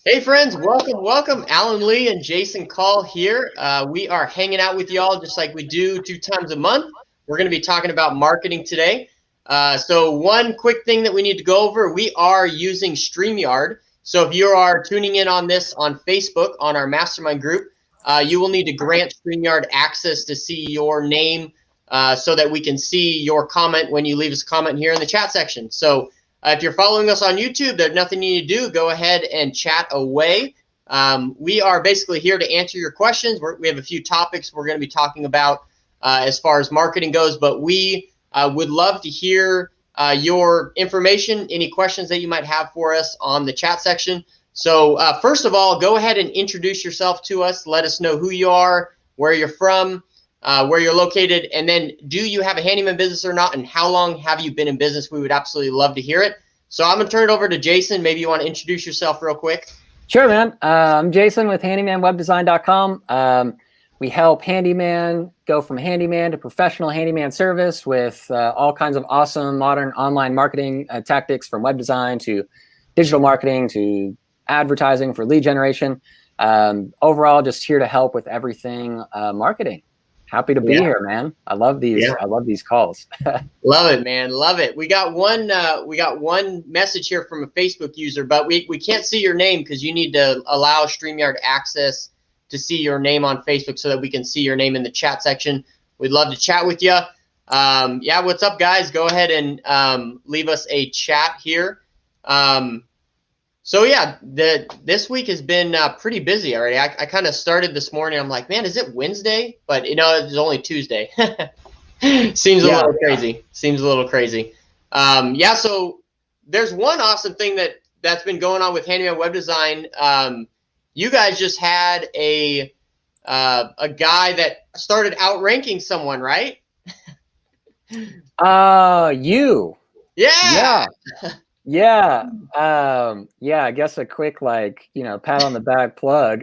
Hey friends, welcome. Alan Lee and Jason Call here. We are hanging out with y'all just like we do 2 times a month. We're going to be talking about marketing today. So one quick thing that we need to go over, we are using StreamYard. So if you are tuning in on this on Facebook, on our mastermind group, you will need to grant StreamYard access to see your name so that we can see your comment when you leave us a comment here in the chat section. So if you're following us on YouTube, there's nothing you need to do. Go ahead and chat away. We are basically here to answer your questions. We have a few topics we're going to be talking about as far as marketing goes, but we would love to hear your information, any questions that you might have for us on the chat section. So first of all, go ahead and introduce yourself to us. Let us know who you are, where you're from, where you're located, and then do you have a handyman business or not, and how long have you been in business? We would absolutely love to hear it. So I'm going to turn it over to Jason. Maybe you want to introduce yourself real quick. Sure, man. I'm Jason with handymanwebdesign.com. We help handyman go from handyman to professional handyman service with all kinds of awesome modern online marketing tactics, from web design to digital marketing to advertising for lead generation. Overall, just here to help with everything marketing. Happy to be here, man. I love these. I love these calls. Love it, man. Love it. We got one message here from a Facebook user, but we can't see your name because you need to allow StreamYard access to see your name on Facebook so that we can see your name in the chat section. We'd love to chat with you. Yeah, what's up, guys? Go ahead and leave us a chat here. So yeah, this week has been pretty busy already. I kind of started this morning. I'm like, man, is it Wednesday? But it's only Tuesday. Seems a little crazy. Seems a little crazy. Yeah. So there's one awesome thing that's been going on with Handyman Web Design. You guys just had a guy that started outranking someone, right? You. Yeah. Yeah. I guess a quick, pat on the back plug,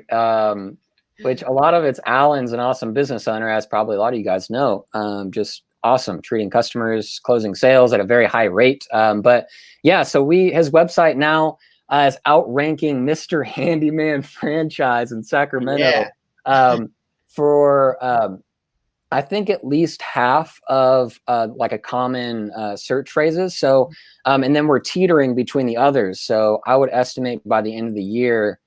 which a lot of it's Alan's an awesome business owner, as probably a lot of you guys know. Just awesome, treating customers, closing sales at a very high rate. But yeah, so his website now is outranking Mr. Handyman franchise in Sacramento for I think at least half of like a common search phrases. So, and then we're teetering between the others. So I would estimate by the end of the year,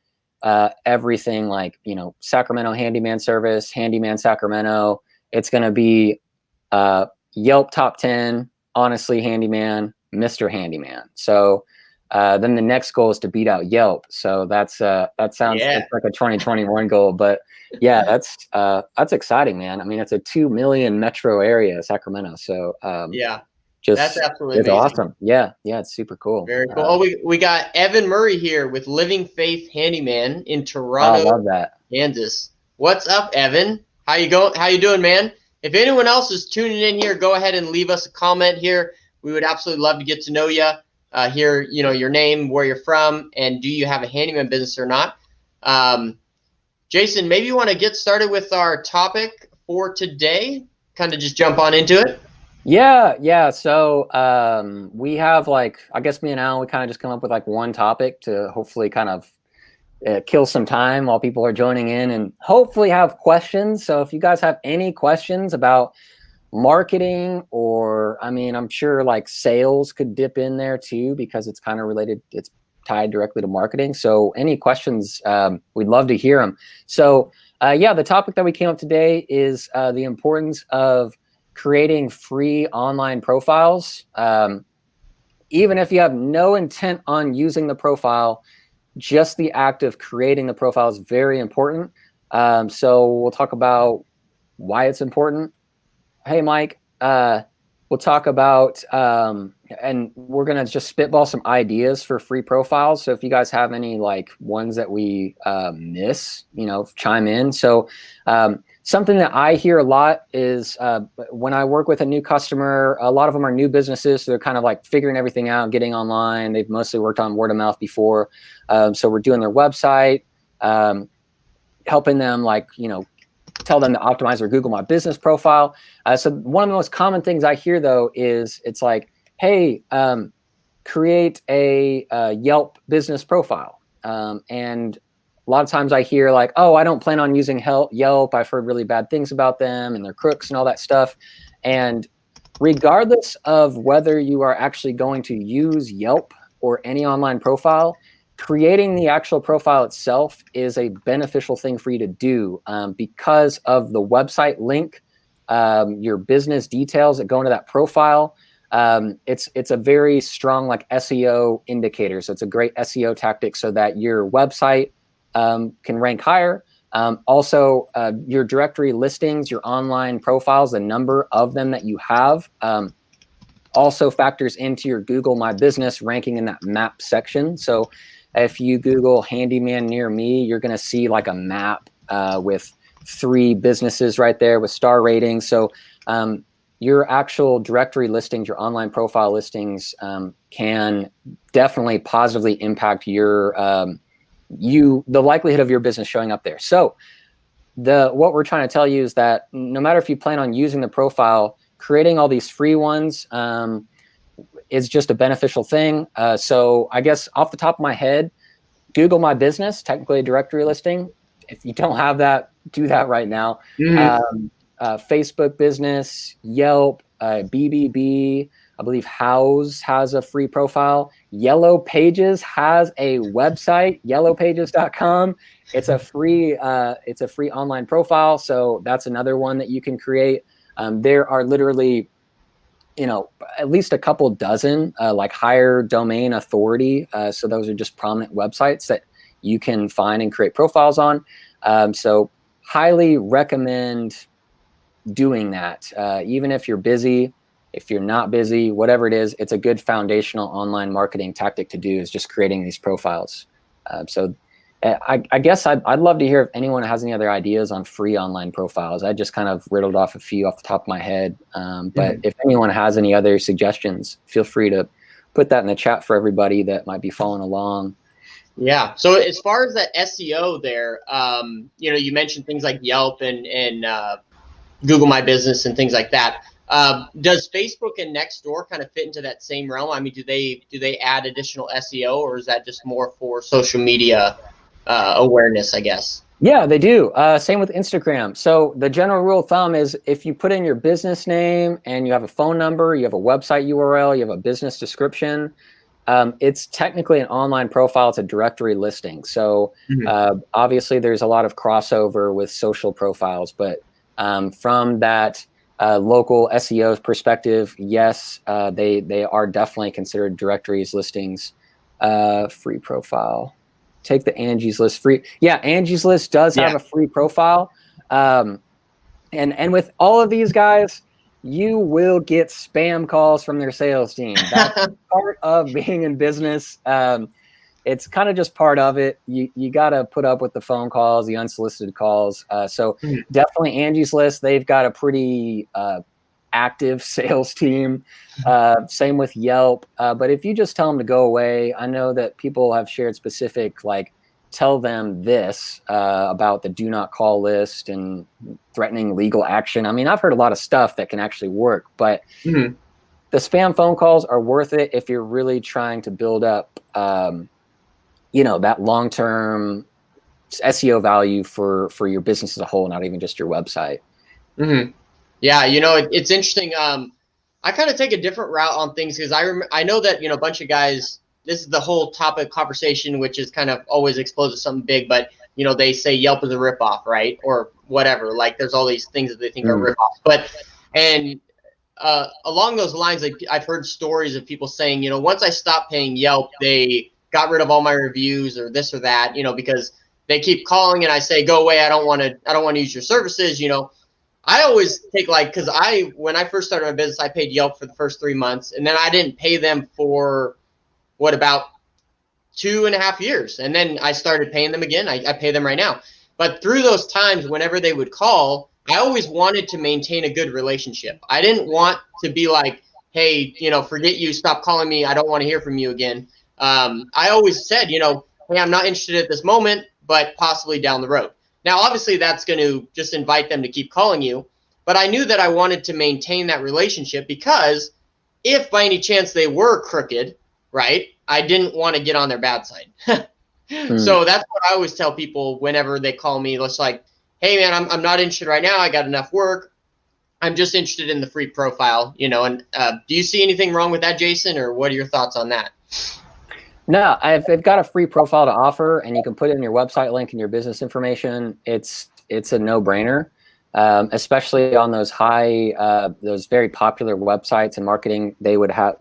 everything like, Sacramento Handyman Service, Handyman Sacramento, it's going to be Yelp top 10, Honestly Handyman, Mr. Handyman. So then the next goal is to beat out Yelp. So that sounds like a 2021 goal, but yeah, that's exciting, man. I mean, it's a 2 million metro area, Sacramento. So that's absolutely amazing. Awesome. Yeah, it's super cool. Very cool. Oh, we got Evan Murray here with Living Faith Handyman in Toronto, I love that. Kansas. What's up, Evan? How you doing, man? If anyone else is tuning in here, go ahead and leave us a comment here. We would absolutely love to get to know you. Hear your name, where you're from, and do you have a handyman business or not? Jason, maybe you want to get started with our topic for today. Kind of just jump on into it. Yeah. So we have I guess me and Alan, we kind of just come up with one topic to hopefully kind of kill some time while people are joining in, and hopefully have questions. So if you guys have any questions about marketing, or I'm sure sales could dip in there too, because it's kind of related, it's tied directly to marketing. So any questions, we'd love to hear them. So the topic that we came up today is the importance of creating free online profiles. Even if you have no intent on using the profile, just the act of creating the profile is very important. So we'll talk about why it's important. Hey, Mike, we'll talk about, and we're going to just spitball some ideas for free profiles. So if you guys have any ones that we miss, chime in. So something that I hear a lot is when I work with a new customer, a lot of them are new businesses. So they're kind of figuring everything out, getting online. They've mostly worked on word of mouth before. So we're doing their website, helping them tell them to optimize their Google My Business profile. So one of the most common things I hear though is hey, create a Yelp business profile. And a lot of times I hear like, oh, I don't plan on using Yelp. I've heard really bad things about them and they're crooks and all that stuff. And regardless of whether you are actually going to use Yelp or any online profile, creating the actual profile itself is a beneficial thing for you to do because of the website link, your business details that go into that profile. It's a very strong like SEO indicator. So it's a great SEO tactic so that your website can rank higher. Also, your directory listings, your online profiles, the number of them that you have also factors into your Google My Business ranking in that map section. So if you Google handyman near me, you're going to see like a map with 3 businesses right there with star ratings. So your actual directory listings, your online profile listings can definitely positively impact your the likelihood of your business showing up there. So what we're trying to tell you is that no matter if you plan on using the profile, creating all these free ones is just a beneficial thing. So I guess off the top of my head, Google My Business, technically a directory listing. If you don't have that, do that right now. Facebook Business, Yelp, BBB, I believe Houzz has a free profile. Yellow Pages has a website, yellowpages.com. It's a free online profile. So that's another one that you can create. There are literally, at least a couple dozen like higher domain authority. So those are just prominent websites that you can find and create profiles on. So highly recommend doing that. Even if you're busy, if you're not busy, whatever it is, it's a good foundational online marketing tactic to do is just creating these profiles. So I guess I'd love to hear if anyone has any other ideas on free online profiles. I just kind of riddled off a few off the top of my head. But if anyone has any other suggestions, feel free to put that in the chat for everybody that might be following along. Yeah. So as far as that SEO there, you mentioned things like Yelp and Google My Business and things like that. Does Facebook and Nextdoor kind of fit into that same realm? I mean, do they add additional SEO, or is that just more for social media awareness, I guess? Yeah, they do. Same with Instagram. So the general rule of thumb is if you put in your business name and you have a phone number, you have a website URL, you have a business description, it's technically an online profile. It's a directory listing. So obviously there's a lot of crossover with social profiles, but from that local SEO perspective, yes, they are definitely considered directories listings. Free profile. Take the Angie's List free. Yeah, Angie's List does have a free profile. And with all of these guys, you will get spam calls from their sales team. That's part of being in business. It's kind of just part of it. You got to put up with the phone calls, the unsolicited calls. So definitely Angie's List. They've got a pretty active sales team. Same with Yelp. But if you just tell them to go away, I know that people have shared specific, like, tell them this about the do not call list and threatening legal action. I mean, I've heard a lot of stuff that can actually work, but the spam phone calls are worth it if you're really trying to build up, that long-term SEO value for your business as a whole, not even just your website. Yeah, it's interesting. I kind of take a different route on things because I know that, a bunch of guys, this is the whole topic conversation, which is kind of always exposed to something big, but, they say Yelp is a ripoff, right? Or whatever. Like there's all these things that they think are ripoffs. But, along those lines, like I've heard stories of people saying, once I stopped paying Yelp, they got rid of all my reviews or this or that, because they keep calling and I say, go away. I don't want to use your services. I always take because when I first started my business, I paid Yelp for the first 3 months, and then I didn't pay them for about 2.5 years. And then I started paying them again. I pay them right now. But through those times, whenever they would call, I always wanted to maintain a good relationship. I didn't want to be like, hey, forget you, stop calling me. I don't want to hear from you again. I always said, hey, I'm not interested at this moment, but possibly down the road. Now, obviously, that's going to just invite them to keep calling you. But I knew that I wanted to maintain that relationship because if by any chance they were crooked, right, I didn't want to get on their bad side. So that's what I always tell people whenever they call me. It's like, hey man, I'm not interested right now. I got enough work. I'm just interested in the free profile, and do you see anything wrong with that, Jason, or what are your thoughts on that? No, if they've got a free profile to offer and you can put in your website link and your business information, it's a no-brainer, especially on those those very popular websites and marketing. They would have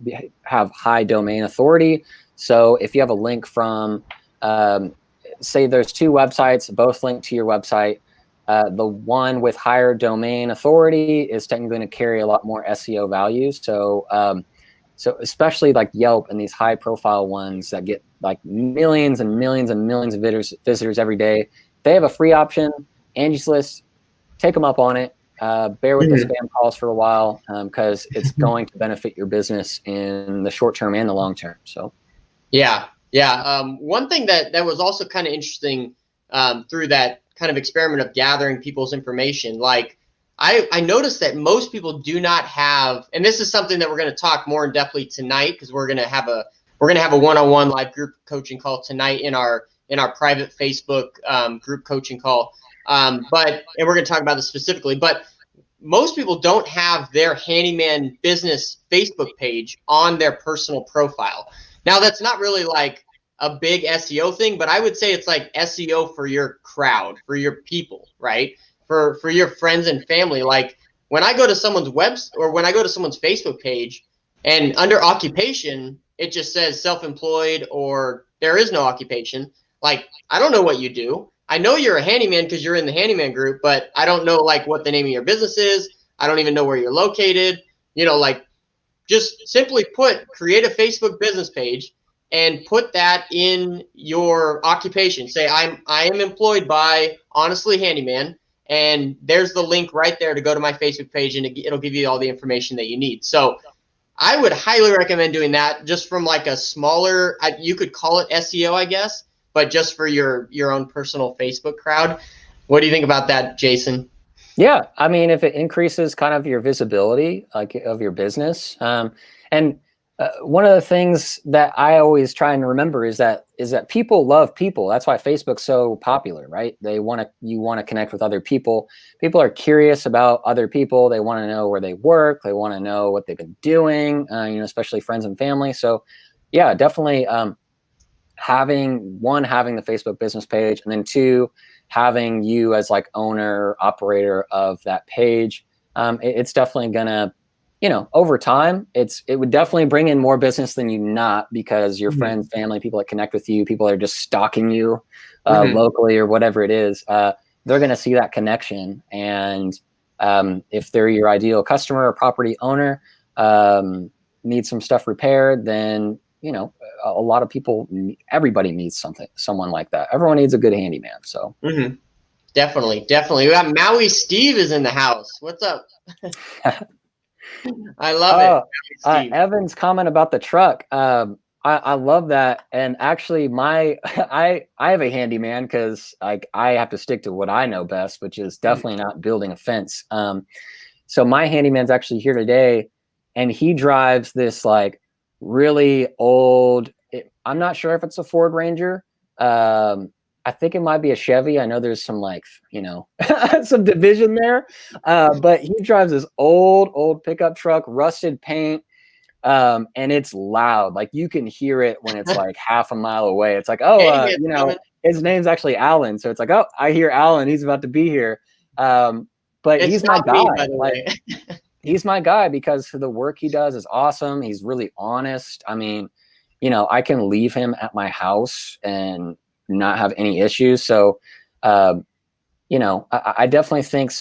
high domain authority. So if you have a link from, say there's two websites, both linked to your website, the one with higher domain authority is technically going to carry a lot more SEO value. So especially like Yelp and these high profile ones that get like millions and millions and millions of visitors every day, they have a free option, Angie's List. Take them up on it. Bear with the spam calls for a while, because it's going to benefit your business in the short term and the long term. So yeah. One thing that was also kind of interesting through that kind of experiment of gathering people's information, like I noticed that most people do not have, and this is something that we're going to talk more in depthly tonight, because we're going to have a one-on-one live group coaching call tonight in our private Facebook group coaching call. And we're going to talk about this specifically, but most people don't have their handyman business Facebook page on their personal profile. Now, that's not really like a big SEO thing, but I would say it's like SEO for your crowd, for your people, right? For your friends and family. Like when I go to someone's when I go to someone's Facebook page and under occupation, it just says self-employed or there is no occupation. Like, I don't know what you do. I know you're a handyman because you're in the handyman group, but I don't know like what the name of your business is. I don't even know where you're located. Like just simply create a Facebook business page and put that in your occupation. Say, I am employed by Honestly Handyman. And there's the link right there to go to my Facebook page, and it'll give you all the information that you need. So I would highly recommend doing that, just from like a smaller, you could call it SEO, I guess, but just for your own personal Facebook crowd. What do you think about that, Jason? Yeah, I mean, if it increases kind of your visibility of your business, and one of the things that I always try and remember is that people love people. That's why Facebook's so popular, right? You want to connect with other people. People are curious about other people. They want to know where they work. They want to know what they've been doing, especially friends and family. So yeah, definitely having the Facebook business page, and then two, having you as like owner, operator of that page. It's definitely gonna, over time, it would definitely bring in more business than you not, because your friends, family, people that connect with you, people that are just stalking you locally or whatever it is, they're going to see that connection. And if they're your ideal customer or property owner, need some stuff repaired, then, a lot of people, everybody needs someone like that. Everyone needs a good handyman. So definitely. We got Maui Steve is in the house. What's up? I love it. Evan's comment about the truck. I love that. And actually I have a handyman because I have to stick to what I know best, which is definitely not building a fence. So my handyman's actually here today, and he drives this like really old, I'm not sure if it's a Ford Ranger. I think it might be a Chevy. I know there's some like, some division there. But he drives this old pickup truck, rusted paint. And it's loud. Like you can hear it when it's like half a mile away. It's like, his name's actually Alan. So it's like, oh, I hear Alan. He's about to be here. But he's my guy. He's my guy because the work he does is awesome. He's really honest. I mean, I can leave him at my house and not have any issues. So, I definitely think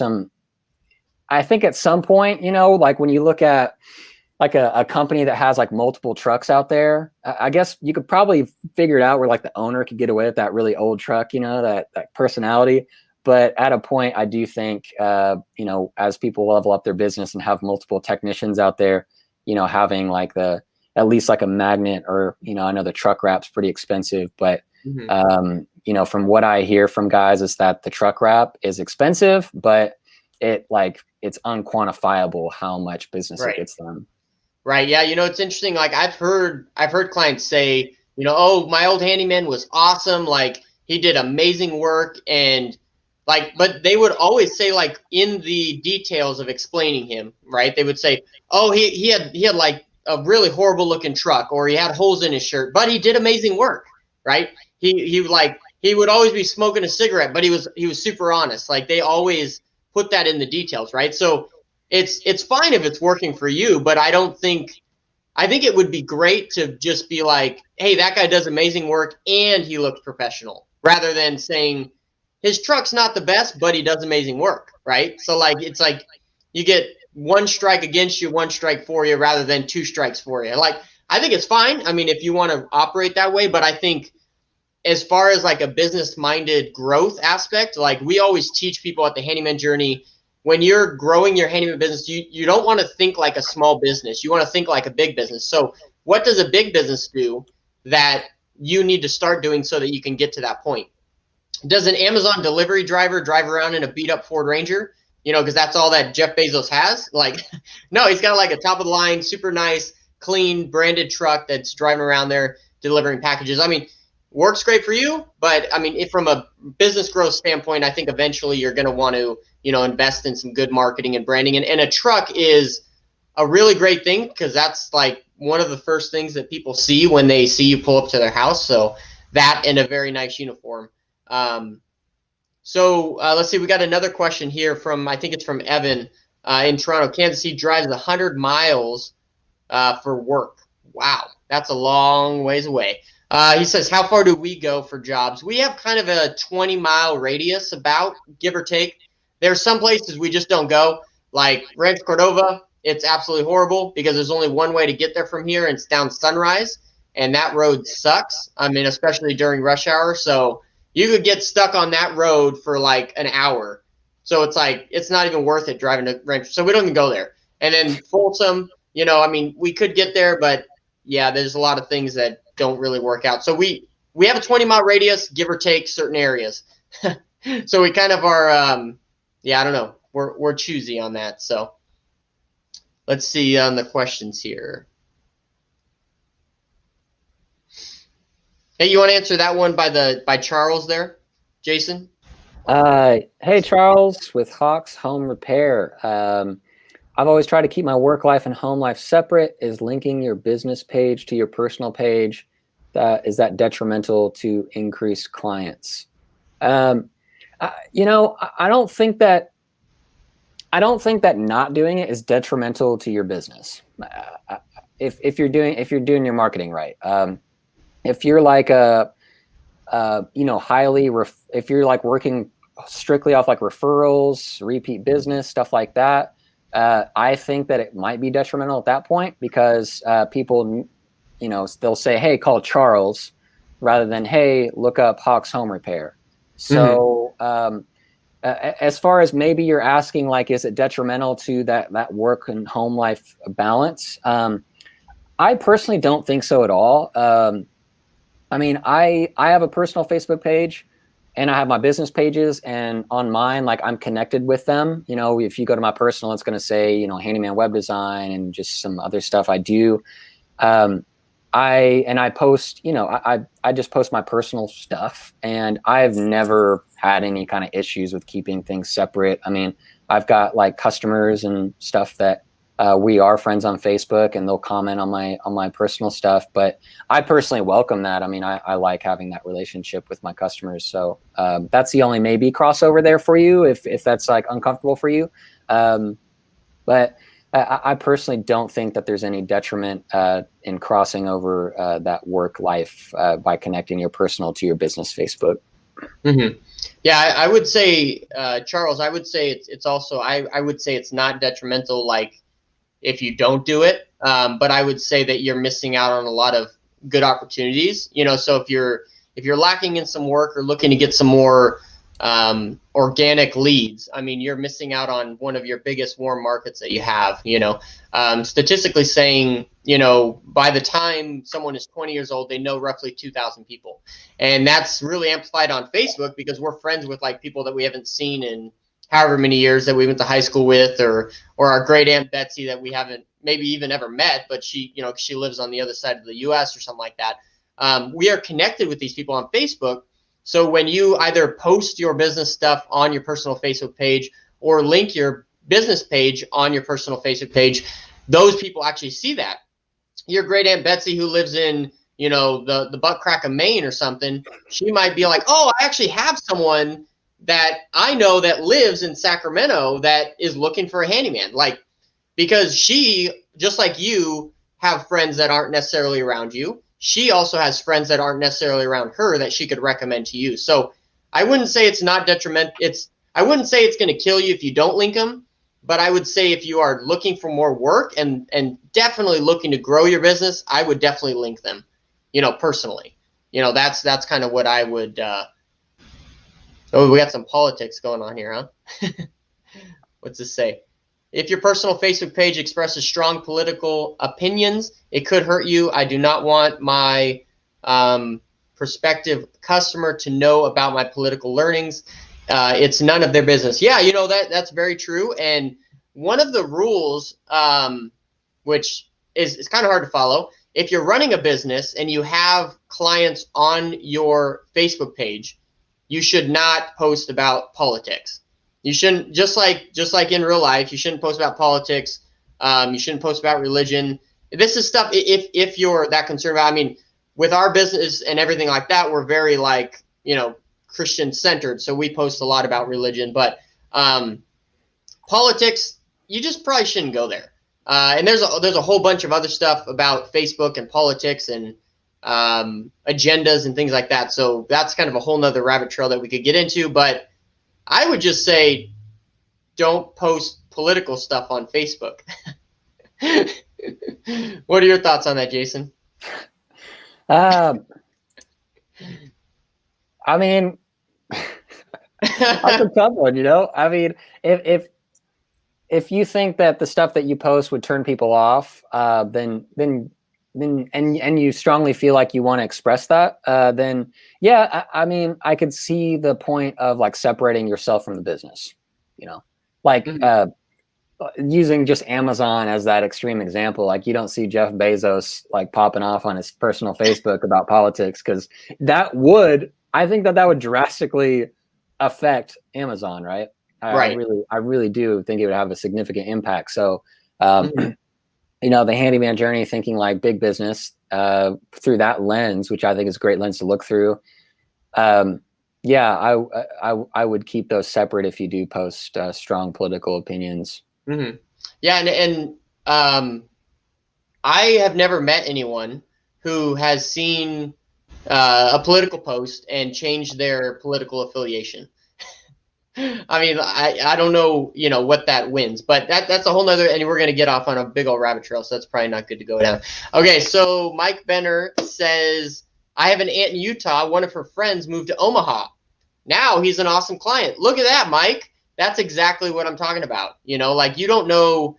I think at some point, like when you look at like a company that has like multiple trucks out there, I guess you could probably figure it out where like the owner could get away with that really old truck, that personality. But at a point, I do think, as people level up their business and have multiple technicians out there, having like at least like a magnet, or, I know the truck wrap's pretty expensive, but, from what I hear from guys is that the truck wrap is expensive, but it's unquantifiable how much business it gets them. Right. Yeah. It's interesting. Like I've heard clients say you know, oh, my old handyman was awesome. Like he did amazing work. And like, but they would always say like in the details of explaining him, right? They would say, oh, he had like a really horrible looking truck, or he had holes in his shirt, but he did amazing work, right? He would always be smoking a cigarette, but he was super honest. Like they always put that in the details, right? So it's fine if it's working for you, but I think it would be great to just be like, hey, that guy does amazing work and he looks professional, rather than saying his truck's not the best, but he does amazing work, right? So like it's like you get one strike against you, one strike for you, rather than two strikes for you. Like I think it's fine. I mean, if you want to operate that way, but I think as far as like a business-minded growth aspect, like we always teach people at the Handyman Journey, when you're growing your handyman business, you don't want to think like a small business. You want to think like a big business. So what does a big business do that you need to start doing so that you can get to that point? Does an Amazon delivery driver drive around in a beat up Ford Ranger? You know, because that's all that Jeff Bezos has? Like, no, he's got like a top of the line, super nice, clean, branded truck that's driving around there delivering packages. I mean, works great for you, but I mean, if from a business growth standpoint, I think eventually you're going to want to, you know, invest in some good marketing and branding. And a truck is a really great thing because that's like one of the first things that people see when they see you pull up to their house. So that and a very nice uniform. Let's see, we got another question here from, I think it's from Evan in Toronto. Kansas City drives 100 miles for work. Wow, that's a long ways away. He says, how far do we go for jobs? We have kind of a 20-mile radius, about, give or take. There's some places we just don't go, like Rancho Cordova. It's absolutely horrible because there's only one way to get there from here, and it's down Sunrise, and that road sucks. I mean, especially during rush hour. So you could get stuck on that road for like an hour. So it's like, it's not even worth it driving to Rancho. So we don't even go there. And then Folsom, you know, I mean, we could get there, but yeah, there's a lot of things that don't really work out. So we have a 20-mile radius, give or take certain areas. So we kind of are, I don't know. We're choosy on that. So let's see on the questions here. Hey, you want to answer that one by Charles there, Jason? Hey, Charles with Hawks Home Repair. I've always tried to keep my work life and home life separate. Is linking your business page to your personal page, is that detrimental to increase clients? You know, I don't think that not doing it is detrimental to your business. If you're doing your marketing right. If you're like if you're like working strictly off like referrals, repeat business, stuff like that, I think that it might be detrimental at that point because people, you know, they'll say, hey, call Charles, rather than, hey, look up Hawks Home Repair. So as far as maybe you're asking, like, is it detrimental to that work and home life balance? I personally don't think so at all. I mean, I have a personal Facebook page and I have my business pages, and on mine, like, I'm connected with them. You know, if you go to my personal, it's going to say, you know, handyman web design and just some other stuff I do. I post, you know, I just post my personal stuff, and I've never had any kind of issues with keeping things separate. I mean, I've got like customers and stuff that we are friends on Facebook, and they'll comment on my personal stuff, but I personally welcome that. I mean, I like having that relationship with my customers. So that's the only maybe crossover there for you if that's like uncomfortable for you. But I personally don't think that there's any detriment in crossing over that work life by connecting your personal to your business Facebook. Mm-hmm. Yeah, I would say, Charles, I would say it's also, I would say it's not detrimental, like, if you don't do it, but I would say that you're missing out on a lot of good opportunities. You know, so if you're lacking in some work or looking to get some more organic leads, I mean, you're missing out on one of your biggest warm markets that you have. You know, statistically saying, you know, by the time someone is 20 years old, they know roughly 2,000 people, and that's really amplified on Facebook because we're friends with like people that we haven't seen in however many years, that we went to high school with, or our great Aunt Betsy that we haven't maybe even ever met, but she, you know, she lives on the other side of the US or something like that. we are connected with these people on Facebook. So when you either post your business stuff on your personal Facebook page or link your business page on your personal Facebook page, those people actually see that. Your great Aunt Betsy, who lives in, you know, the butt crack of Maine or something, she might be like, oh, I actually have someone that I know that lives in Sacramento that is looking for a handyman. Like, because she, just like you, have friends that aren't necessarily around you. She also has friends that aren't necessarily around her that she could recommend to you. So I wouldn't say it's not detrimental. I wouldn't say it's going to kill you if you don't link them, but I would say if you are looking for more work and definitely looking to grow your business, I would definitely link them, you know, personally. You know, that's kind of what I would. Oh, we got some politics going on here, huh? What's this say? If your personal Facebook page expresses strong political opinions, it could hurt you. I do not want my prospective customer to know about my political learnings. It's none of their business. Yeah, you know, that's very true. And one of the rules, which is kind of hard to follow, if you're running a business and you have clients on your Facebook page, you should not post about politics. You shouldn't, just like in real life, you shouldn't post about politics. You shouldn't post about religion. This is stuff, if you're that concerned about, I mean, with our business and everything like that, we're very, like, you know, Christian centered. So we post a lot about religion, but politics, you just probably shouldn't go there. And there's a whole bunch of other stuff about Facebook and politics and agendas and things like that. So that's kind of a whole nother rabbit trail that we could get into, but I would just say don't post political stuff on Facebook. What are your thoughts on that, Jason? I mean, that's a tough one, you know? I mean, if you think that the stuff that you post would turn people off, then and you strongly feel like you want to express that, then yeah, I mean, I could see the point of like separating yourself from the business, you know, like using just Amazon as that extreme example. Like, you don't see Jeff Bezos like popping off on his personal Facebook about politics, because I think that would drastically affect Amazon, right? Right. I really do think it would have a significant impact. So, you know, the handyman journey, thinking like big business through that lens, which I think is a great lens to look through. Yeah, I would keep those separate if you do post strong political opinions. Mm-hmm. Yeah, and I have never met anyone who has seen a political post and changed their political affiliation. I mean, I don't know, you know, what that wins, but that's a whole nother, and we're going to get off on a big old rabbit trail, so that's probably not good to go down. Okay, so Mike Benner says, I have an aunt in Utah. One of her friends moved to Omaha. Now he's an awesome client. Look at that, Mike. That's exactly what I'm talking about. You know, like, you don't know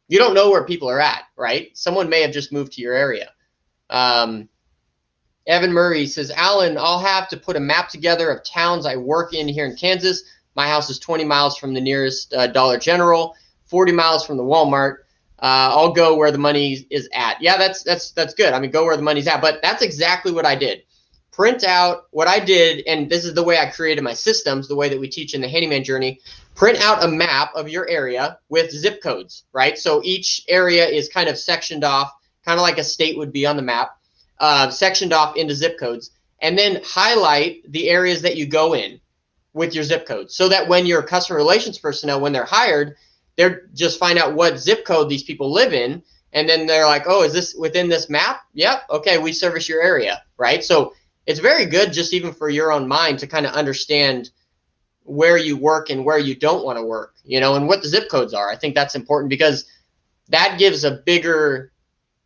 where people are at, right? Someone may have just moved to your area. Evan Murray says, Alan, I'll have to put a map together of towns I work in here in Kansas. My house is 20 miles from the nearest Dollar General, 40 miles from the Walmart. I'll go where the money is at. Yeah, that's good. I mean, go where the money's at. But that's exactly what I did. Print out what I did, and this is the way I created my systems, the way that we teach in the handyman journey. Print out a map of your area with zip codes, right? So each area is kind of sectioned off, kind of like a state would be on the map, sectioned off into zip codes, and then highlight the areas that you go in with your zip codes, so that when your customer relations personnel, when they're hired, they're just find out what zip code these people live in, and then they're like, oh, is this within this map? Yep. Okay, we service your area, right? So it's very good, just even for your own mind, to kind of understand where you work and where you don't want to work, you know, and what the zip codes are. I think that's important, because that gives a bigger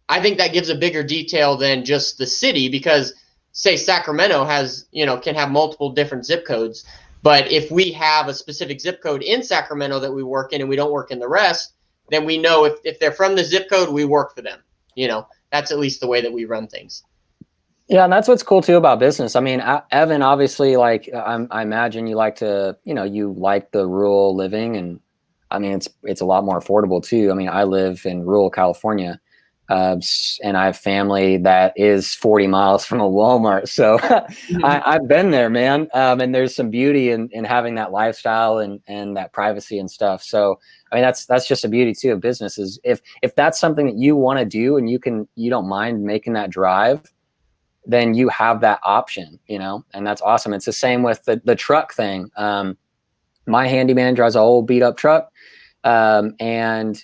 detail than just the city, because say Sacramento has, you know, can have multiple different zip codes. But if we have a specific zip code in Sacramento that we work in and we don't work in the rest, then we know if they're from the zip code, we work for them. You know, that's at least the way that we run things. Yeah, and that's what's cool too about business. I mean, Evan, obviously, like, I imagine you like to, you know, you like the rural living, and I mean, it's a lot more affordable too. I mean, I live in rural California, And I have family that is 40 miles from a Walmart. So I've been there, man. And there's some beauty in having that lifestyle and that privacy and stuff. So, I mean, that's just a beauty too of business is if that's something that you want to do and you don't mind making that drive, then you have that option, and that's awesome. It's the same with the truck thing. My handyman drives an old beat up truck. And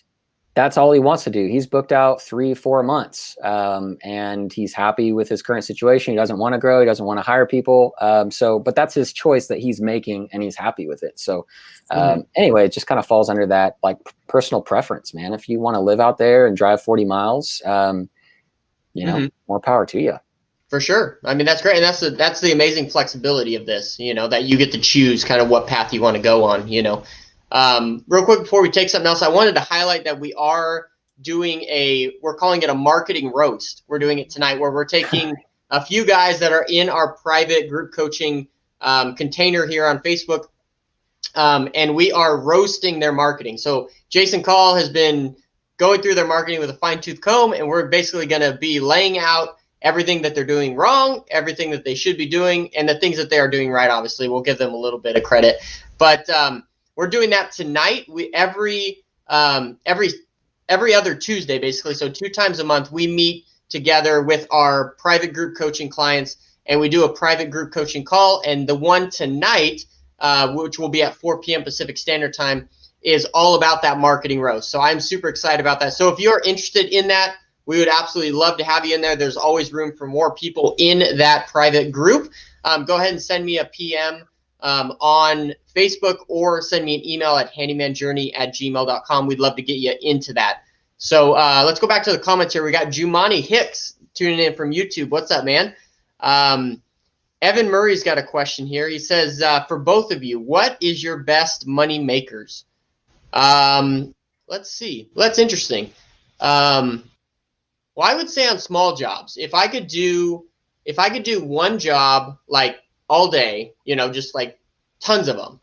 that's all he wants to do. He's booked out 3-4 months, and he's happy with his current situation. He doesn't want to grow. He doesn't want to hire people. But that's his choice that he's making, and he's happy with it. So anyway, it just kind of falls under that like personal preference, man. If you want to live out there and drive 40 miles, more power to you. For sure. I mean, that's great. And that's the amazing flexibility of this, that you get to choose kind of what path you want to go on, Real quick before we take something else, I wanted to highlight that we are doing we're calling it a marketing roast. We're doing it tonight where we're taking a few guys that are in our private group coaching container here on Facebook, and we are roasting their marketing. So Jason Call has been going through their marketing with a fine-tooth comb, and we're basically going to be laying out everything that they're doing wrong, everything that they should be doing, and the things that they are doing right. Obviously, we'll give them a little bit of credit, but we're doing that tonight. We every other Tuesday, basically. So 2 times a month, we meet together with our private group coaching clients, and we do a private group coaching call. And the one tonight, which will be at 4 p.m. Pacific Standard Time, is all about that marketing roast. So I'm super excited about that. So if you're interested in that, we would absolutely love to have you in there. There's always room for more people in that private group. Go ahead and send me a PM on Facebook or send me an email at handymanjourney@gmail.com. We'd love to get you into that. So let's go back to the comments here. We got Jumani Hicks tuning in from YouTube. What's up, man? Evan Murray's got a question here. He says, for both of you, what is your best money makers? Let's see. Well, that's interesting. Well, I would say on small jobs, if I could do one job like all day, just like tons of them,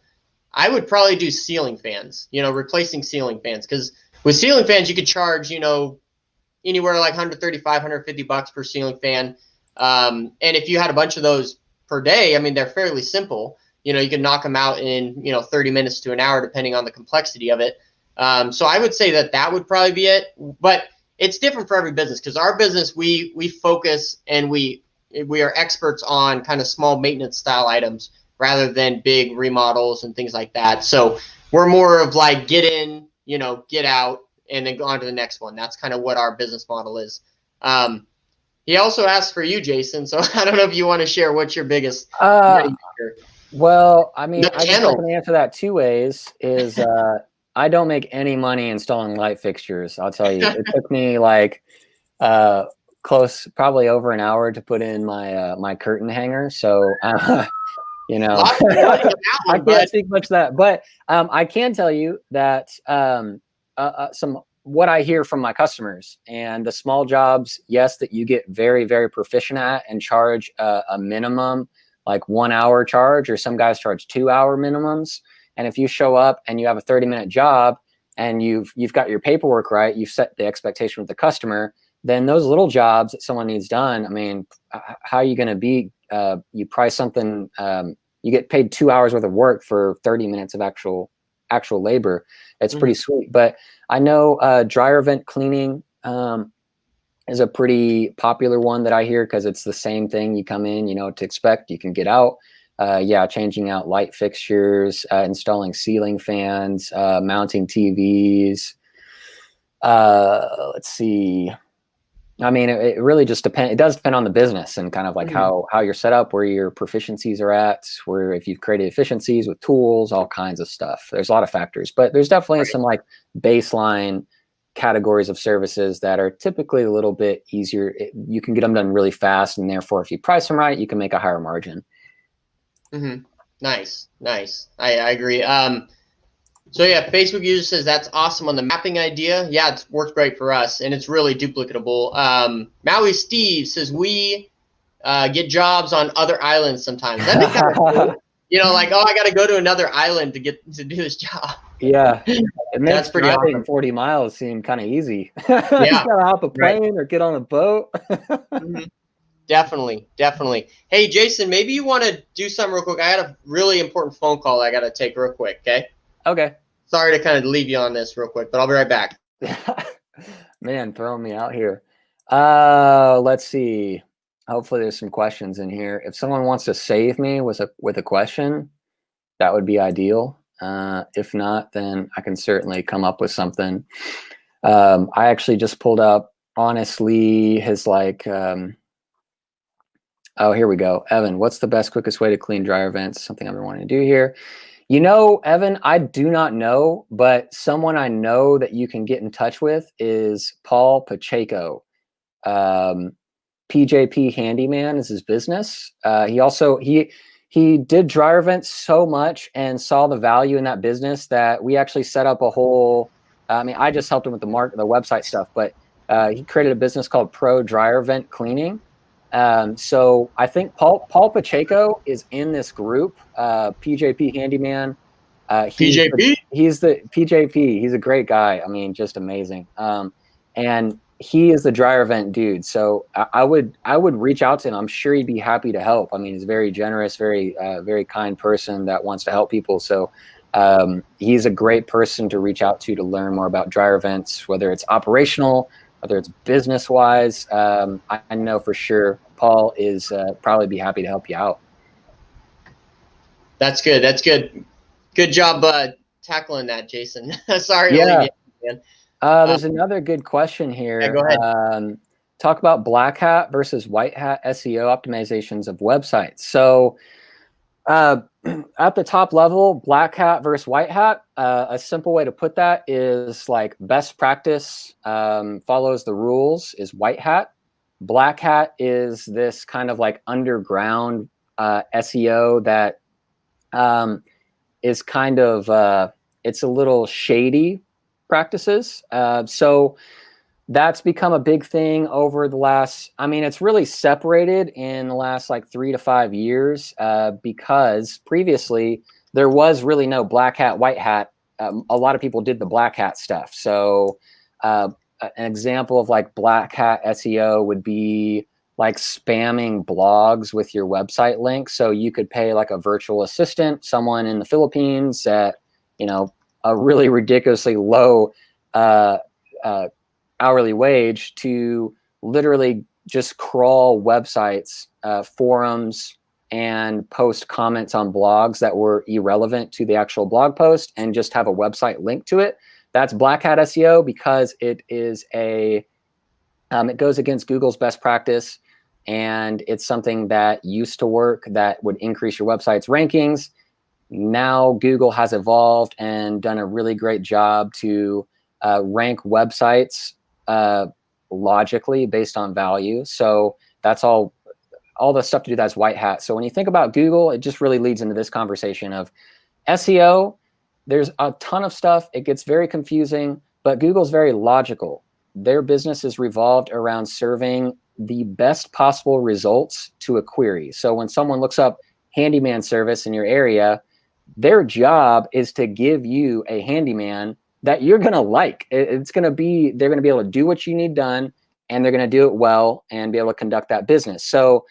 I would probably do ceiling fans, replacing ceiling fans. Because with ceiling fans, you could charge, anywhere like $135, $150 per ceiling fan. And if you had a bunch of those per day, I mean, they're fairly simple. You can knock them out in, 30 minutes to an hour, depending on the complexity of it. So I would say that would probably be it. But it's different for every business, because our business, we focus and we are experts on kind of small maintenance style items rather than big remodels and things like that. So we're more of like get in, get out, and then go on to the next one. That's kind of what our business model is. He also asked for you, Jason. So I don't know if you want to share what's your biggest. Well, I mean, I guess I can answer that 2 ways. Is I don't make any money installing light fixtures. I'll tell you, it took me like probably over an hour to put in my curtain hanger. So, I can't speak much to that, but I can tell you that what I hear from my customers and the small jobs, yes, that you get very, very proficient at and charge a minimum, like 1 hour charge, or some guys charge 2 hour minimums. And if you show up and you have a 30-minute job and you've got your paperwork right, you've set the expectation with the customer, then those little jobs that someone needs done, I mean, how are you going to be, you price something, you get paid 2 hours worth of work for 30 minutes of actual labor. It's pretty sweet. But I know dryer vent cleaning is a pretty popular one that I hear, because it's the same thing. You come in, to expect, you can get out. Changing out light fixtures, installing ceiling fans, mounting TVs. Let's see. I mean, it really just depends. It does depend on the business and kind of like how you're set up, where your proficiencies are at, where if you've created efficiencies with tools, all kinds of stuff. There's a lot of factors, but there's definitely some like baseline categories of services that are typically a little bit easier. You can get them done really fast, and therefore, if you price them right, you can make a higher margin. Nice. I agree. So yeah, Facebook user says that's awesome on the mapping idea. Yeah, it's worked great for us, and it's really duplicatable. Maui Steve says we get jobs on other islands sometimes. That'd be kind of cool. You know, like, oh, I got to go to another island to get to do this job. Yeah, it makes That's pretty driving awesome. 40 miles seem kind of easy. Yeah, You gotta hop a right. plane or get on a boat. Definitely, definitely. Hey, Jason, maybe you want to do something real quick. I got a really important phone call I got to take real quick, okay? Okay. Sorry to kind of leave you on this real quick, but I'll be right back. Man, throwing me out here. Let's see. Hopefully there's some questions in here. If someone wants to save me with a question, that would be ideal. If not, then I can certainly come up with something. I actually just pulled up, honestly, his like, oh, here we go. Evan, what's the best, quickest way to clean dryer vents? Something I've been wanting to do here. You know, Evan, I do not know, but someone I know that you can get in touch with is Paul Pacheco. PJP Handyman is his business. He did dryer vents so much and saw the value in that business that we actually set up a whole. I mean, I just helped him with the website stuff, but he created a business called Pro Dryer Vent Cleaning. So I think Paul Pacheco is in this group, PJP Handyman. PJP? He's the PJP. He's a great guy. I mean, just amazing. And he is the dryer vent dude. So I would reach out to him. I'm sure he'd be happy to help. I mean, he's a very generous, very kind person that wants to help people. So he's a great person to reach out to learn more about dryer vents, whether it's operational, whether it's business wise. I know for sure Paul is probably be happy to help you out. That's good. That's good. Good job tackling that, Jason. Sorry. Yeah. To leave you, there's another good question here. Yeah, go ahead. Talk about black hat versus white hat SEO optimizations of websites. So at the top level, black hat versus white hat, a simple way to put that is like best practice follows the rules is white hat. Black hat is this kind of like underground SEO that is kind of, it's a little shady practices. So that's become a big thing over the last, I mean, it's really separated in the last like 3 to 5 years because previously there was really no black hat, white hat. A lot of people did the black hat stuff. So an example of like black hat SEO would be like spamming blogs with your website link. So you could pay like a virtual assistant, someone in the Philippines at, you know, a really ridiculously low hourly wage to literally just crawl websites, forums, and post comments on blogs that were irrelevant to the actual blog post and just have a website link to it. That's black hat SEO because it is it goes against Google's best practice, and it's something that used to work that would increase your website's rankings. Now Google has evolved and done a really great job to rank websites logically based on value. So that's all the stuff to do that's white hat. So when you think about Google, it just really leads into this conversation of SEO. There's a ton of stuff. It gets very confusing, but Google's very logical. Their business is revolved around serving the best possible results to a query. So when someone looks up handyman service in your area, their job is to give you a handyman that you're going to like. It's going to be, they're going to be able to do what you need done, and they're going to do it well and be able to conduct that business. So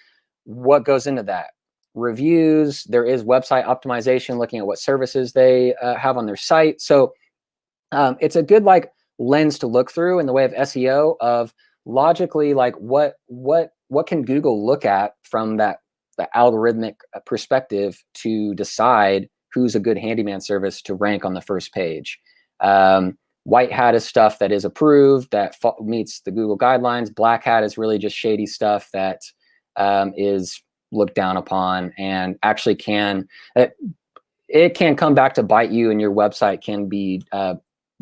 what goes into that? Reviews, there is website optimization, looking at what services they have on their site. So it's a good like lens to look through in the way of SEO of logically, like what can Google look at from the algorithmic perspective to decide who's a good handyman service to rank on the first page. White hat is stuff that is approved, that meets the Google guidelines. Black hat is really just shady stuff that is looked down upon and actually it can come back to bite you, and your website can be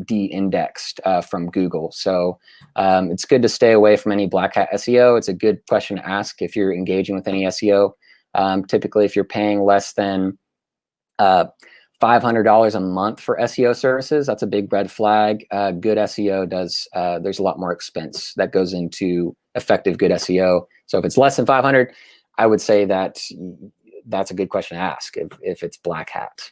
de-indexed from Google. So it's good to stay away from any black hat SEO. It's a good question to ask if you're engaging with any SEO. Typically, if you're paying less than $500 a month for SEO services, that's a big red flag. Good SEO does, there's a lot more expense that goes into effective good SEO. So if it's less than 500, I would say that that's a good question to ask if it's black hat.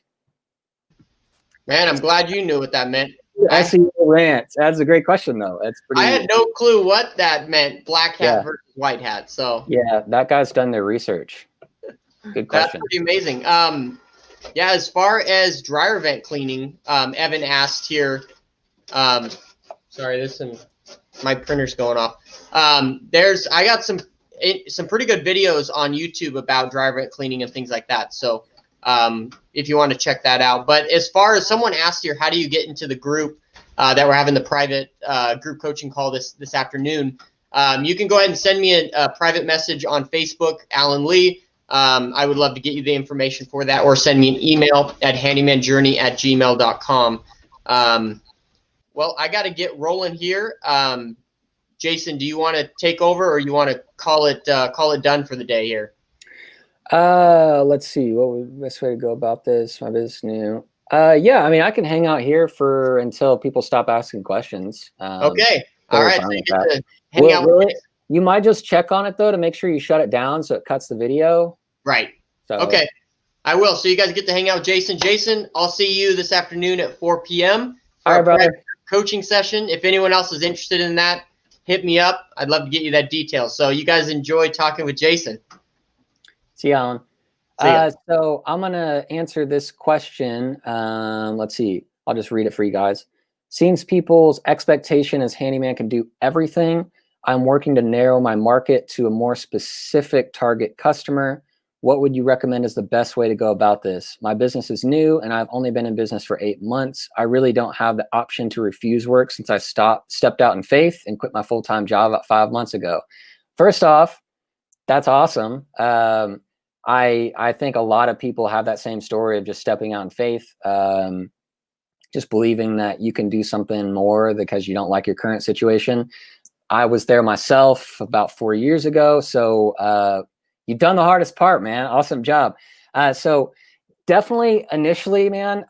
Man, I'm glad you knew what that meant. SEO rants. That's a great question, though. That's pretty. I had no clue what that meant, black hat versus white hat. So yeah, that guy's done their research. Good question. That's pretty amazing. Yeah, as far as dryer vent cleaning, Evan asked here. Sorry, my printer's going off. I got some pretty good videos on YouTube about dryer vent cleaning and things like that. So if you want to check that out. But as far as someone asked here, how do you get into the group that we're having the private group coaching call this afternoon? You can go ahead and send me a private message on Facebook, Alan Lee. I would love to get you the information for that, or send me an email at handymanjourney@gmail.com. Well, I got to get rolling here. Jason, do you want to take over, or you want to call it done for the day here? Let's see. What would the best way to go about this? My business new. Yeah, I mean, I can hang out here until people stop asking questions. Okay. All right. So you get to hang out with you might just check on it, though, to make sure you shut it down so it cuts the video. Right. So. Okay. I will. So you guys get to hang out with Jason. Jason, I'll see you this afternoon at 4 p.m. for a private coaching session. If anyone else is interested in that, hit me up. I'd love to get you that detail. So you guys enjoy talking with Jason. See you, Alan. So I'm going to answer this question. Let's see. I'll just read it for you guys. Seems people's expectation is handyman can do everything. I'm working to narrow my market to a more specific target customer. What would you recommend is the best way to go about this? My business is new and I've only been in business for 8 months. I really don't have the option to refuse work since I stepped out in faith and quit my full-time job about 5 months ago. First off, that's awesome. I think a lot of people have that same story of just stepping out in faith, just believing that you can do something more because you don't like your current situation. I was there myself about 4 years ago. So you've done the hardest part, man. Awesome job. So definitely initially, man,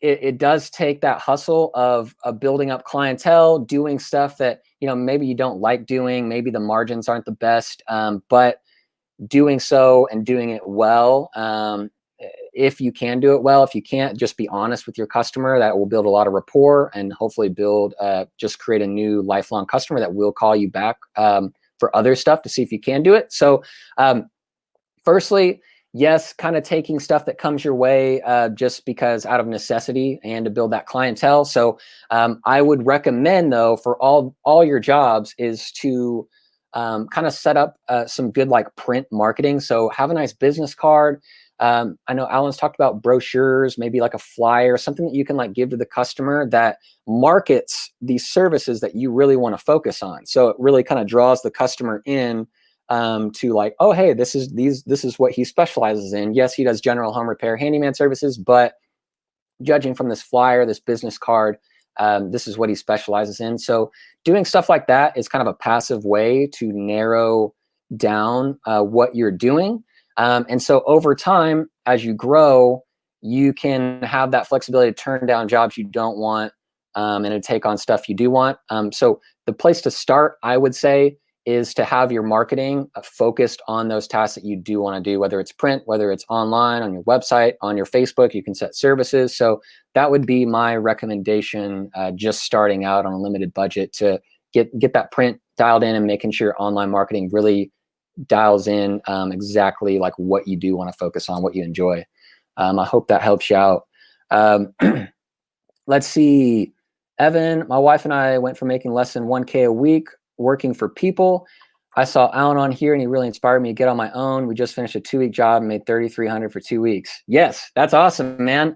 it does take that hustle of building up clientele, doing stuff that, maybe you don't like doing, maybe the margins aren't the best, but doing so and doing it well. If you can do it well, if you can't, just be honest with your customer. That will build a lot of rapport and hopefully just create a new lifelong customer that will call you back for other stuff to see if you can do it. So firstly, yes, kind of taking stuff that comes your way just because out of necessity and to build that clientele. So I would recommend, though, for all your jobs is to kind of set up some good print marketing. So have a nice business card. I know Alan's talked about brochures, maybe like a flyer, something that you can give to the customer that markets these services that you really want to focus on. So it really kind of draws the customer in to oh, hey, this is what he specializes in. Yes, he does general home repair handyman services, but judging from this flyer, this business card, this is what he specializes in. So doing stuff like that is kind of a passive way to narrow down what you're doing. And so over time, as you grow, you can have that flexibility to turn down jobs you don't want and to take on stuff you do want. So the place to start, I would say, is to have your marketing focused on those tasks that you do want to do, whether it's print, whether it's online, on your website, on your Facebook. You can set services. So that would be my recommendation, just starting out on a limited budget, to get that print dialed in and making sure your online marketing really dials in exactly what you do want to focus on, what you enjoy. I hope that helps you out. Let's see. Evan, my wife and I went from making less than $1K a week working for people. I saw Alan on here and he really inspired me to get on my own. We just finished a 2-week job and made $3,300 for 2 weeks. Yes, that's awesome, man.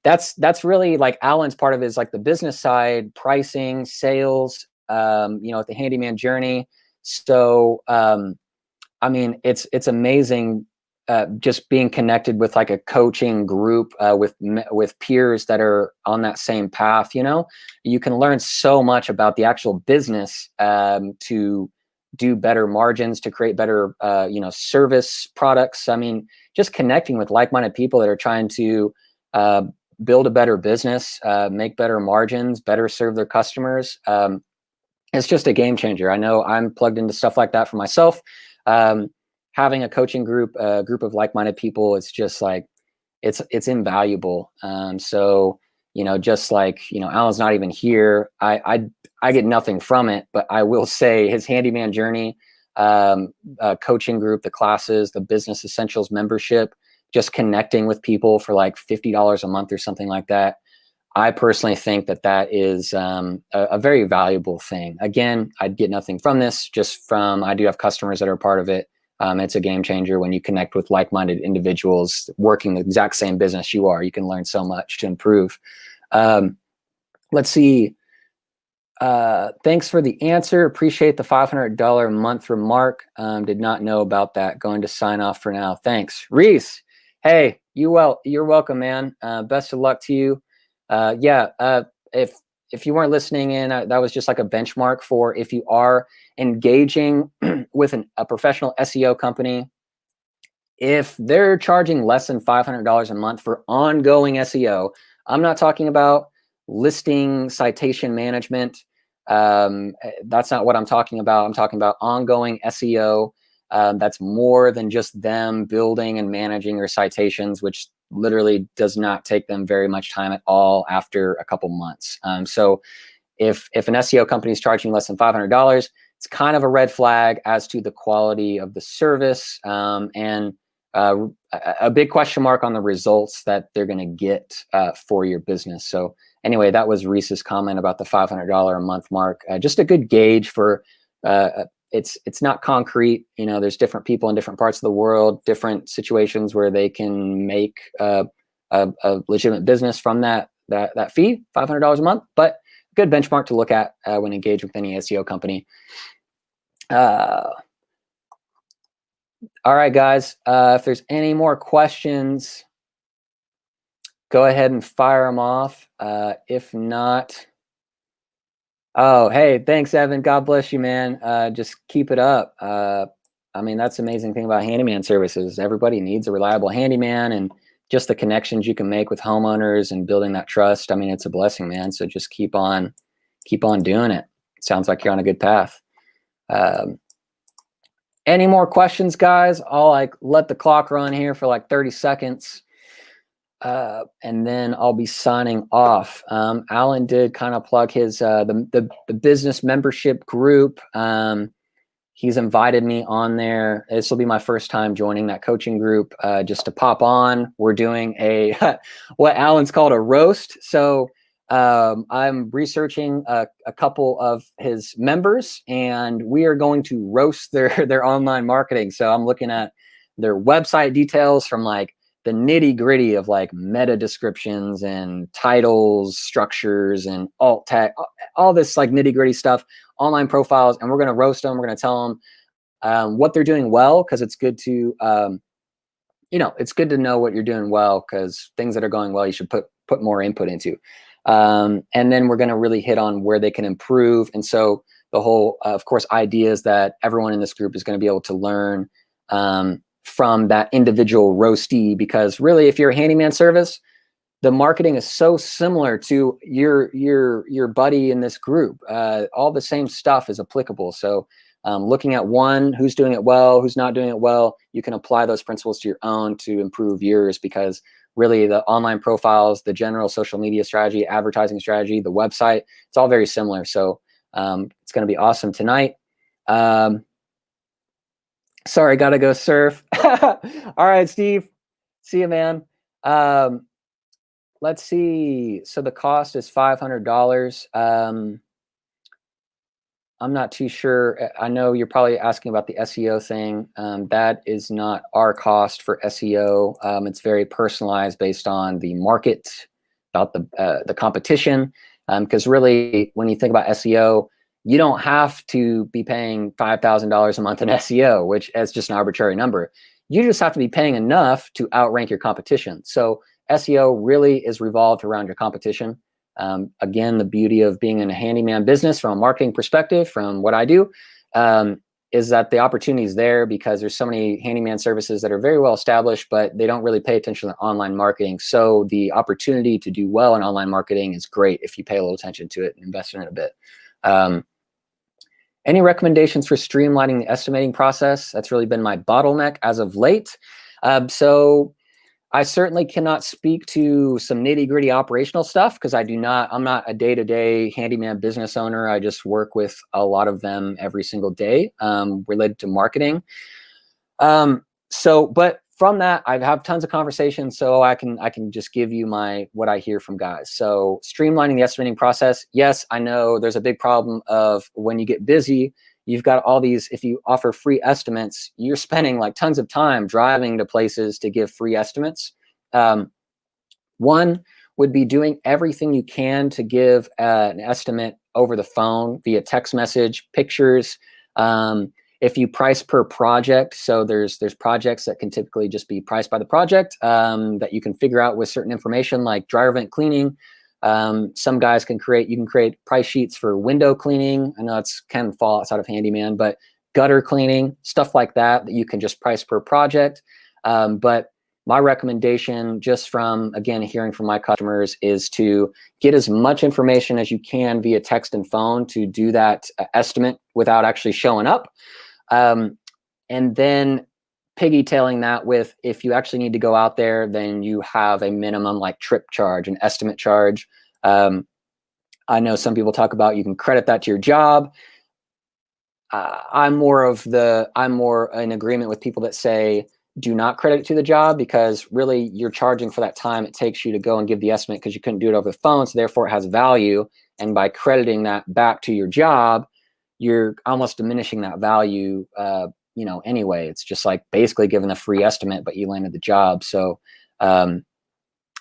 That's really Alan's part of it is the business side, pricing, sales, at the handyman journey. So, I mean, it's amazing just being connected with a coaching group with peers that are on that same path. You can learn so much about the actual business to do better margins, to create better service products. I mean, just connecting with like-minded people that are trying to build a better business, make better margins, better serve their customers. It's just a game changer. I know I'm plugged into stuff like that for myself. having a coaching group, a group of like-minded people, it's just like, it's invaluable. So, you know, just like, you know, Alan's not even here. I get nothing from it, but I will say his handyman journey, coaching group, the classes, the business essentials membership, just connecting with people for like $50 a month or something like that. I personally think that that is a very valuable thing. Again, I'd get nothing from this, just from, I do have customers that are part of it. It's a game changer when you connect with like-minded individuals working the exact same business you are. You can learn so much to improve. Let's see. Thanks for the answer. Appreciate the $500 a month remark. Did not know about that. Going to sign off for now. Thanks. Reese, hey, you're welcome, man. Best of luck to you. If you weren't listening in, that was just like a benchmark for if you are engaging with a professional SEO company. If they're charging less than $500 a month for ongoing SEO, I'm not talking about listing citation management. That's not what I'm talking about. I'm talking about ongoing SEO. That's more than just them building and managing your citations, which literally does not take them very much time at all after a couple months. So if an SEO company is charging less than $500, it's kind of a red flag as to the quality of the service, and a big question mark on the results that they're going to get for your business. So anyway, that was Reese's comment about the $500 a month mark. Just a good gauge for, it's not concrete. You know, there's different people in different parts of the world, different situations where they can make a legitimate business from that fee, $500 a month, but good benchmark to look at when engaging with any SEO company. All right, guys, if there's any more questions, go ahead and fire them off. If not, oh, hey, thanks, Evan. God bless you, man. Just keep it up. I mean, that's the amazing thing about handyman services. Everybody needs a reliable handyman, and just the connections you can make with homeowners and building that trust. I mean, it's a blessing, man. So just keep on doing it. Sounds like you're on a good path. Any more questions, guys? I'll like let the clock run here for like 30 seconds. And then I'll be signing off. Alan did kind of plug his the business membership group. He's invited me on there. This will be my first time joining that coaching group, just to pop on. We're doing a what Alan's called a roast. So I'm researching a couple of his members, and we are going to roast their online marketing. So I'm looking at their website details from like the nitty gritty of like meta descriptions and titles, structures, and alt tag, all this like nitty gritty stuff, online profiles. And we're going to roast them. We're going to tell them what they're doing well, because it's good to, you know, it's good to know what you're doing well, because things that are going well, you should put more input into. And then we're going to really hit on where they can improve. And so the whole, of course, idea is that everyone in this group is going to be able to learn from that individual roastee, because really, if you're a handyman service, the marketing is so similar to your buddy in this group. All the same stuff is applicable. So looking at one, who's doing it well, who's not doing it well, you can apply those principles to your own to improve yours, because really the online profiles, the general social media strategy, advertising strategy, the website, it's all very similar. So it's going to be awesome tonight. Sorry, got to go surf. All right, Steve. See you, man. Let's see. So the cost is $500. I'm not too sure. I know you're probably asking about the SEO thing. That is not our cost for SEO. It's very personalized based on the market, about the competition. Because really, when you think about SEO, you don't have to be paying $5,000 a month in SEO, which is just an arbitrary number. You just have to be paying enough to outrank your competition. So SEO really is revolved around your competition. Again, the beauty of being in a handyman business from a marketing perspective, from what I do, is that the opportunity is there, because there's so many handyman services that are very well established, but they don't really pay attention to online marketing. So the opportunity to do well in online marketing is great if you pay a little attention to it and invest in it a bit. Any recommendations for streamlining the estimating process? That's really been my bottleneck as of late. So I certainly cannot speak to some nitty-gritty operational stuff because I'm not a day-to-day handyman business owner. I just work with a lot of them every single day related to marketing. But from that, I have tons of conversations, so I can just give you what I hear from guys. So streamlining the estimating process. Yes, I know there's a big problem of when you get busy, you've got all these, if you offer free estimates, you're spending like tons of time driving to places to give free estimates. One would be doing everything you can to give an estimate over the phone via text message, pictures. If you price per project, so there's projects that can typically just be priced by the project that you can figure out with certain information like dryer vent cleaning. Some guys you can create price sheets for window cleaning. I know it's kind of fall outside of handyman, but gutter cleaning, stuff like that you can just price per project. But my recommendation, just from, again, hearing from my customers, is to get as much information as you can via text and phone to do that estimate without actually showing up. And then piggytailing that with, if you actually need to go out there, then you have a minimum like trip charge, an estimate charge. I know some people talk about you can credit that to your job. I'm more in agreement with people that say do not credit it to the job, because really you're charging for that time it takes you to go and give the estimate because you couldn't do it over the phone. So therefore it has value. And by crediting that back to your job, you're almost diminishing that value, anyway. It's just like basically giving a free estimate, but you landed the job. So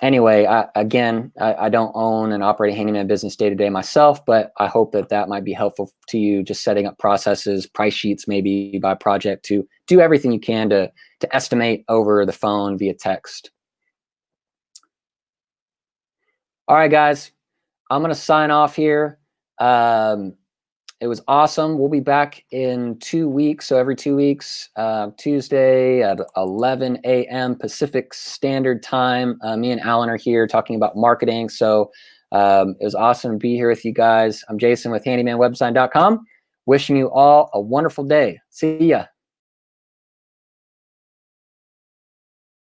anyway, I don't own and operate a handyman business day to day myself, but I hope that might be helpful to you, just setting up processes, price sheets, maybe by project, to do everything you can to estimate over the phone via text. All right, guys, I'm going to sign off here. It was awesome. We'll be back in 2 weeks. So every 2 weeks, Tuesday at 11 a.m. Pacific Standard Time. Me and Alan are here talking about marketing. So it was awesome to be here with you guys. I'm Jason with handymanwebdesign.com. Wishing you all a wonderful day. See ya.